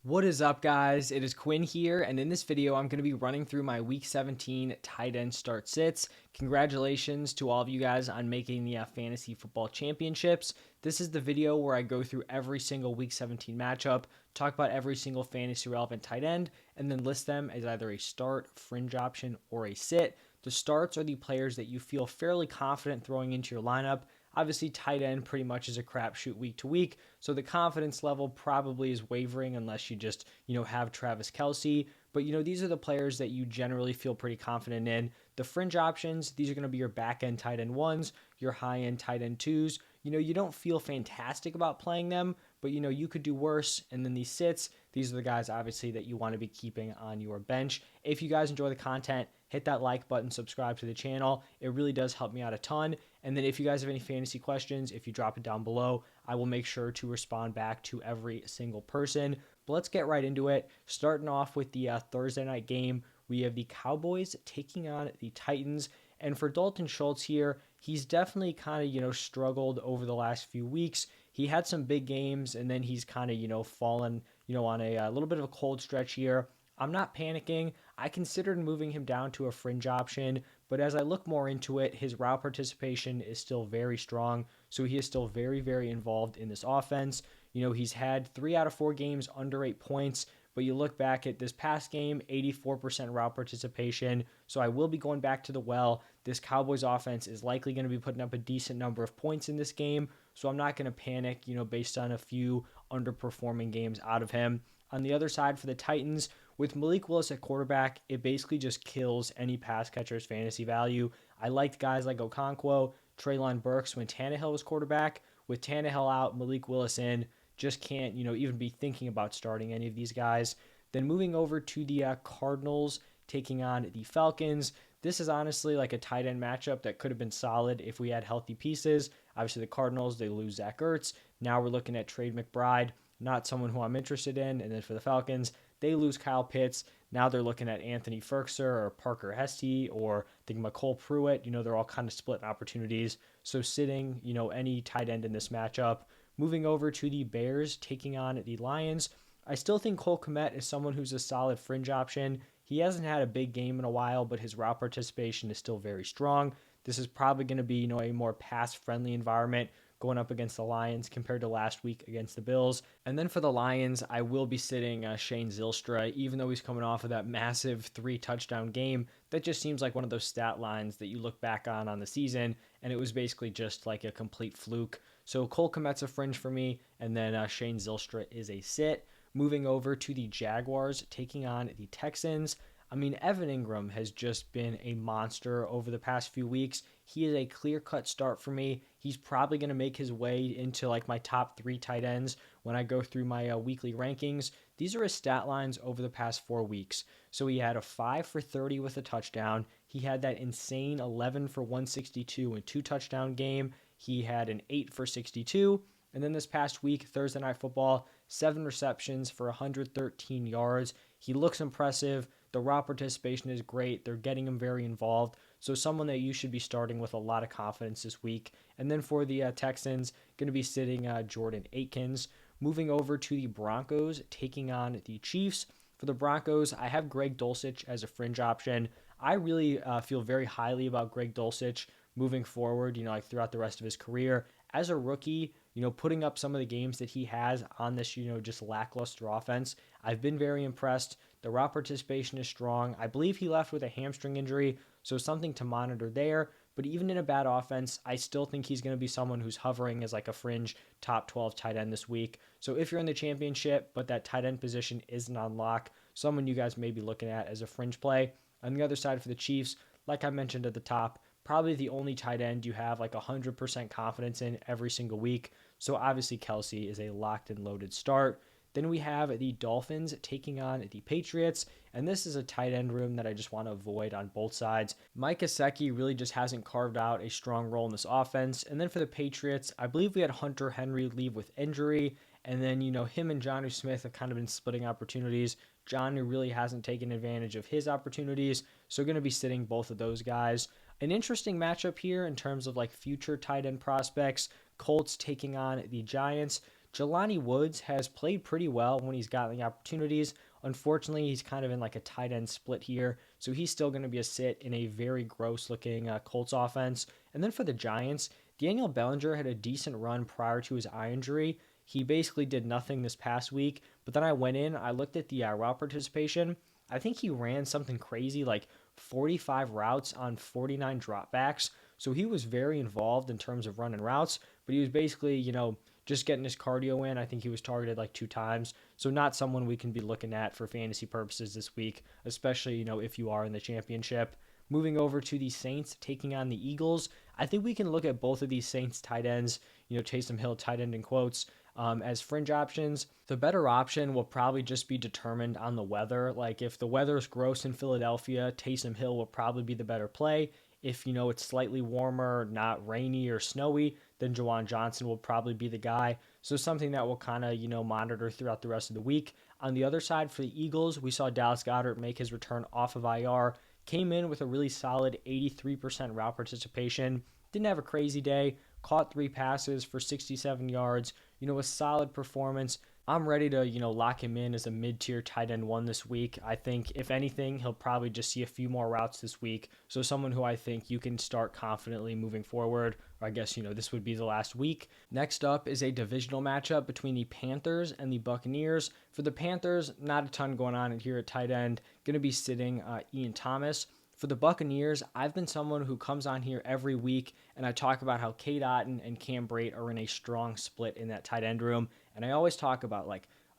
What is up, guys? It is Quinn here, and in this video, I'm going to be running through my Week 17 tight end start sits. Congratulations to all of you guys on making the Fantasy Football Championships. This is the video where I go through every single Week 17 matchup, talk about every single fantasy relevant tight end, and then list them as either a start, fringe option, or a sit. The starts are the players that you feel fairly confident throwing into your lineup. Obviously, tight end pretty much is a crapshoot week to week, so the confidence level probably is wavering unless you just, have Travis Kelce. But, these are the players that you generally feel pretty confident in. The fringe options, these are going to be your back end tight end ones, your high end tight end twos. You don't feel fantastic about playing them, but, you could do worse. And then these sits, these are the guys, obviously, that you want to be keeping on your bench. If you guys enjoy the content, hit that like button, subscribe to the channel. It really does help me out a ton. And then if you guys have any fantasy questions, if you drop it down below, I will make sure to respond back to every single person. But let's get right into it. Starting off with the Thursday night game, we have the Cowboys taking on the Titans. And for Dalton Schultz here, he's definitely kind of, struggled over the last few weeks. He had some big games, and then he's kind of, fallen, on a little bit of a cold stretch here. I'm not panicking. I considered moving him down to a fringe option, but as I look more into it, his route participation is still very strong. So he is still very, very involved in this offense. He's had 3 out of 4 games under 8 points, but you look back at this past game, 84% route participation. So I will be going back to the well. This Cowboys offense is likely going to be putting up a decent number of points in this game. So I'm not going to panic, based on a few underperforming games out of him. On the other side for the Titans, with Malik Willis at quarterback, it basically just kills any pass catcher's fantasy value. I liked guys like Okonkwo, Treylon Burks when Tannehill was quarterback. With Tannehill out, Malik Willis in, just can't, even be thinking about starting any of these guys. Then moving over to the Cardinals taking on the Falcons. This is honestly like a tight end matchup that could have been solid if we had healthy pieces. Obviously, the Cardinals, they lose Zach Ertz. Now we're looking at Trade McBride, not someone who I'm interested in. And then for the Falcons, they lose Kyle Pitts. Now they're looking at Anthony Ferkser or Parker Hesse or I think McCole Pruitt. They're all kind of split opportunities. So sitting, any tight end in this matchup. Moving over to the Bears taking on the Lions. I still think Cole Kmet is someone who's a solid fringe option. He hasn't had a big game in a while, but his route participation is still very strong. This is probably going to be, a more pass-friendly environment going up against the Lions compared to last week against the Bills. And then for the Lions, I will be sitting Shane Zylstra, even though he's coming off of that massive 3-touchdown game. That just seems like one of those stat lines that you look back on the season, and it was basically just like a complete fluke. So Cole Kmet's a fringe for me, and then Shane Zylstra is a sit. Moving over to the Jaguars taking on the Texans. I mean, Evan Ingram has just been a monster over the past few weeks. He is a clear-cut start for me. He's probably going to make his way into like my top 3 tight ends when I go through my weekly rankings. These are his stat lines over the past 4 weeks. So he had a 5 for 30 with a touchdown. He had that insane 11 for 162 and 2 touchdown game. He had an 8 for 62. And then this past week, Thursday Night Football, 7 receptions for 113 yards. He looks impressive. The route participation is great. They're getting him very involved. So someone that you should be starting with a lot of confidence this week. And then for the Texans, going to be sitting Jordan Akins. Moving over to the Broncos, taking on the Chiefs. For the Broncos, I have Greg Dulcich as a fringe option. I really feel very highly about Greg Dulcich moving forward, like throughout the rest of his career. As a rookie, putting up some of the games that he has on this, just lackluster offense, I've been very impressed. The route participation is strong. I believe he left with a hamstring injury, so something to monitor there. But even in a bad offense, I still think he's going to be someone who's hovering as like a fringe top 12 tight end this week. So if you're in the championship, but that tight end position isn't on lock, someone you guys may be looking at as a fringe play. On the other side for the Chiefs, like I mentioned at the top, probably the only tight end you have like 100% confidence in every single week. So obviously Kelce is a locked and loaded start. Then we have the Dolphins taking on the Patriots, and this is a tight end room that I just want to avoid on both sides. Mike Gesicki really just hasn't carved out a strong role in this offense. And then for the Patriots, I believe we had Hunter Henry leave with injury, and then, him and Jonnu Smith have kind of been splitting opportunities. Jonnu really hasn't taken advantage of his opportunities, so going to be sitting both of those guys. An interesting matchup here in terms of like future tight end prospects. Colts taking on the Giants. Jelani Woods has played pretty well when he's gotten the opportunities. Unfortunately, he's kind of in like a tight end split here, so he's still going to be a sit in a very gross looking Colts offense. And then for the Giants, Daniel Bellinger had a decent run prior to his eye injury. He basically did nothing this past week, but then I went in, I looked at the route participation. I think he ran something crazy like 45 routes on 49 dropbacks. So he was very involved in terms of running routes, but he was basically, just getting his cardio in. I think he was targeted like 2 times. So not someone we can be looking at for fantasy purposes this week, especially, if you are in the championship. Moving over to the Saints taking on the Eagles, I think we can look at both of these Saints tight ends, Taysom Hill tight end in quotes, as fringe options. The better option will probably just be determined on the weather. Like if the weather is gross in Philadelphia, Taysom Hill will probably be the better play. If, it's slightly warmer, not rainy or snowy, then Juwan Johnson will probably be the guy. So something that we'll kind of, monitor throughout the rest of the week. On the other side for the Eagles, we saw Dallas Goedert make his return off of IR. Came in with a really solid 83% route participation. Didn't have a crazy day. Caught 3 passes for 67 yards. A solid performance. I'm ready to, lock him in as a mid-tier tight end 1 this week. I think, if anything, he'll probably just see a few more routes this week. So someone who I think you can start confidently moving forward. Or I guess, this would be the last week. Next up is a divisional matchup between the Panthers and the Buccaneers. For the Panthers, not a ton going on here at tight end. Going to be sitting Ian Thomas. For the Buccaneers, I've been someone who comes on here every week and I talk about how Cade Otton and Cam Brate are in a strong split in that tight end room. And I always talk about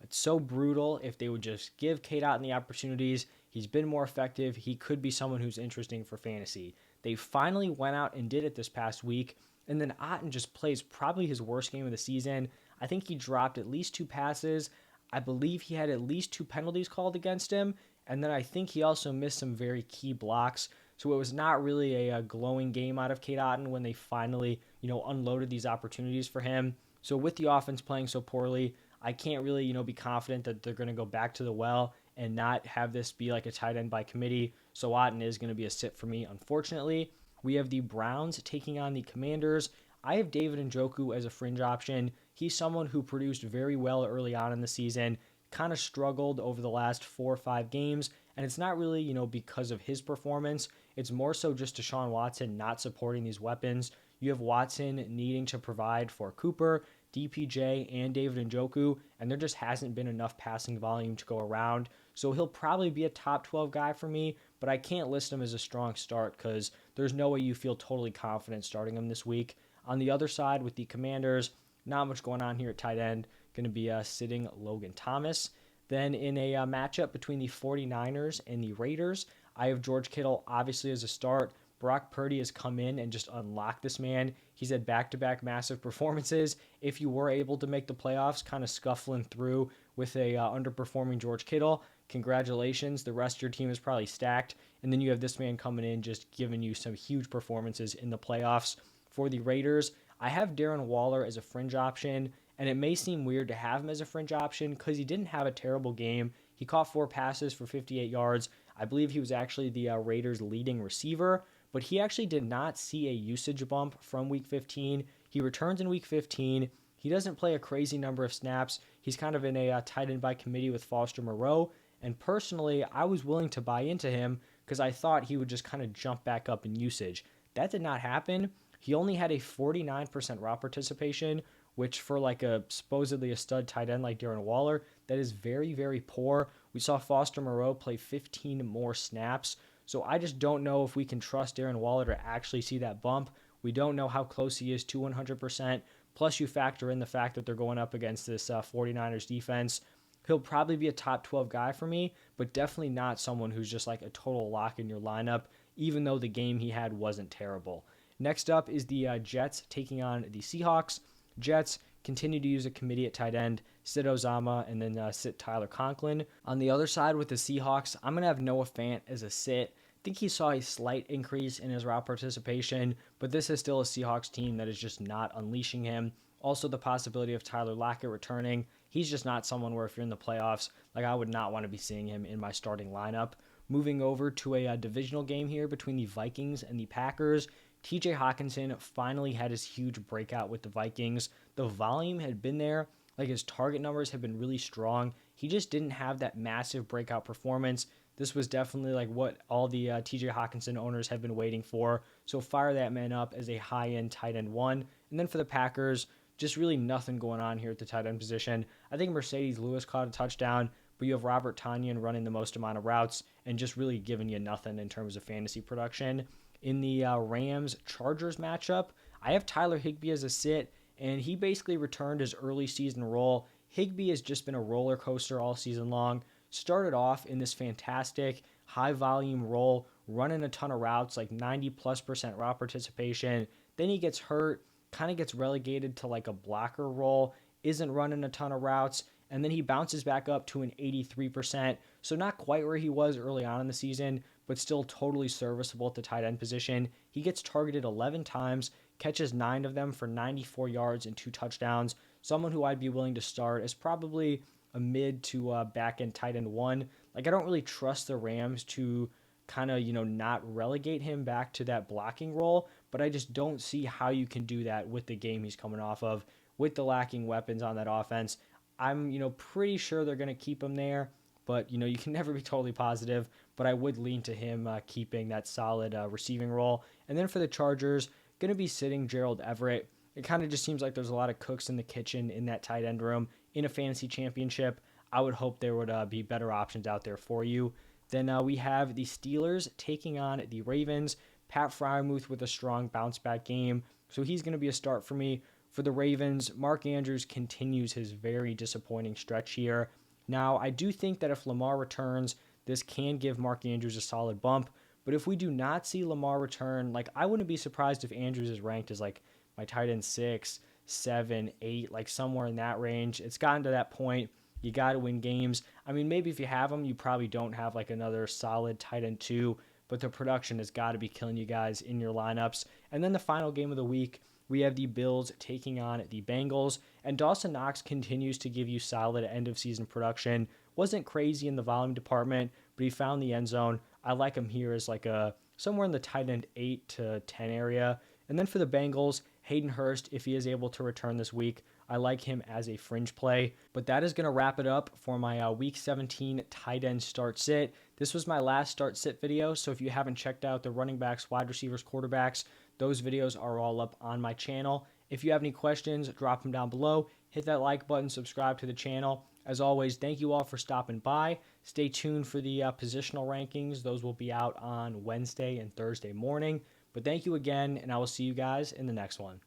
it's so brutal if they would just give Cade Otton the opportunities. He's been more effective. He could be someone who's interesting for fantasy. They finally went out and did it this past week. And then Otton just plays probably his worst game of the season. I think he dropped at least 2 passes. I believe he had at least 2 penalties called against him. And then I think he also missed some very key blocks. So it was not really a glowing game out of Cade Otton when they finally, unloaded these opportunities for him. So with the offense playing so poorly, I can't really, be confident that they're going to go back to the well and not have this be like a tight end by committee. So Otton is going to be a sit for me, unfortunately. We have the Browns taking on the Commanders. I have David Njoku as a fringe option. He's someone who produced very well early on in the season, kind of struggled over the last 4 or 5 games, and it's not really, because of his performance. It's more so just Deshaun Watson not supporting these weapons. You have Watson needing to provide for Cooper, DPJ, and David Njoku, and there just hasn't been enough passing volume to go around. So he'll probably be a top 12 guy for me, but I can't list him as a strong start because there's no way you feel totally confident starting him this week. On the other side with the Commanders, not much going on here at tight end. Going to be sitting Logan Thomas. Then in a matchup between the 49ers and the Raiders, I have George Kittle obviously as a start. Brock Purdy has come in and just unlocked this man. He's had back-to-back massive performances. If you were able to make the playoffs, kind of scuffling through with a underperforming George Kittle, congratulations. The rest of your team is probably stacked. And then you have this man coming in just giving you some huge performances in the playoffs. For the Raiders, I have Darren Waller as a fringe option. And it may seem weird to have him as a fringe option because he didn't have a terrible game. He caught 4 passes for 58 yards. I believe he was actually the Raiders' leading receiver, but he actually did not see a usage bump from Week 15. He returns in Week 15. He doesn't play a crazy number of snaps. He's kind of in a tight end by committee with Foster Moreau. And personally, I was willing to buy into him because I thought he would just kind of jump back up in usage. That did not happen. He only had a 49% route participation, which for a supposedly a stud tight end like Darren Waller, that is very, very poor. We saw Foster Moreau play 15 more snaps. So I just don't know if we can trust Darren Waller to actually see that bump. We don't know how close he is to 100%. Plus you factor in the fact that they're going up against this 49ers defense. He'll probably be a top 12 guy for me, but definitely not someone who's just like a total lock in your lineup, even though the game he had wasn't terrible. Next up is the Jets taking on the Seahawks. Jets continue to use a committee at tight end, sit Ozama, and then sit Tyler Conklin. On the other side with the Seahawks, I'm going to have Noah Fant as a sit. I think he saw a slight increase in his route participation, but this is still a Seahawks team that is just not unleashing him. Also, the possibility of Tyler Lockett returning. He's just not someone where if you're in the playoffs, I would not want to be seeing him in my starting lineup. Moving over to a divisional game here between the Vikings and the Packers. TJ Hawkinson finally had his huge breakout with the Vikings. The volume had been there, Like his target numbers have been really strong. He just didn't have that massive breakout performance. This was definitely like what all the TJ Hawkinson owners have been waiting for. So fire that man up as a high-end tight end one. And then for the Packers, just really nothing going on here at the tight end position. I think Mercedes Lewis caught a touchdown, but you have Robert Tonyan running the most amount of routes and just really giving you nothing in terms of fantasy production. In the Rams-Chargers matchup, I have Tyler Higbee as a sit, and he basically returned his early season role. Higbee has just been a roller coaster all season long. Started off in this fantastic high volume role, running a ton of routes, like 90+% route participation. Then he gets hurt, kind of gets relegated to like a blocker role, isn't running a ton of routes, and then he bounces back up to an 83%. So not quite where he was early on in the season, but still totally serviceable at the tight end position. He gets targeted 11 times, catches 9 of them for 94 yards and 2 touchdowns. Someone who I'd be willing to start is probably a mid to back end tight end one. Like I don't really trust the Rams to kind of, not relegate him back to that blocking role, but I just don't see how you can do that with the game he's coming off of, with the lacking weapons on that offense. I'm, pretty sure they're going to keep him there, but, you can never be totally positive, but I would lean to him keeping that solid receiving role. And then for the Chargers, going to be sitting Gerald Everett. It kind of just seems like there's a lot of cooks in the kitchen in that tight end room in a fantasy championship. I would hope there would be better options out there for you. Then we have the Steelers taking on the Ravens. Pat Freiermuth with a strong bounce back game, so he's going to be a start for me. For the Ravens, Mark Andrews continues his very disappointing stretch here. Now, I do think that if Lamar returns, this can give Mark Andrews a solid bump. But if we do not see Lamar return, like I wouldn't be surprised if Andrews is ranked as like my tight end 6, 7, 8, like somewhere in that range. It's gotten to that point. You got to win games. I mean, maybe if you have them, you probably don't have like another solid tight end 2, but the production has got to be killing you guys in your lineups. And then the final game of the week, we have the Bills taking on the Bengals, and Dawson Knox continues to give you solid end-of-season production. Wasn't crazy in the volume department, but he found the end zone. I like him here as like a somewhere in the tight end 8 to 10 area. And then for the Bengals, Hayden Hurst, if he is able to return this week, I like him as a fringe play. But that is going to wrap it up for my Week 17 tight end start sit. This was my last start sit video, so if you haven't checked out the running backs, wide receivers, quarterbacks, those videos are all up on my channel. If you have any questions, drop them down below. Hit that like button, subscribe to the channel. As always, thank you all for stopping by. Stay tuned for the positional rankings. Those will be out on Wednesday and Thursday morning. But thank you again, and I will see you guys in the next one.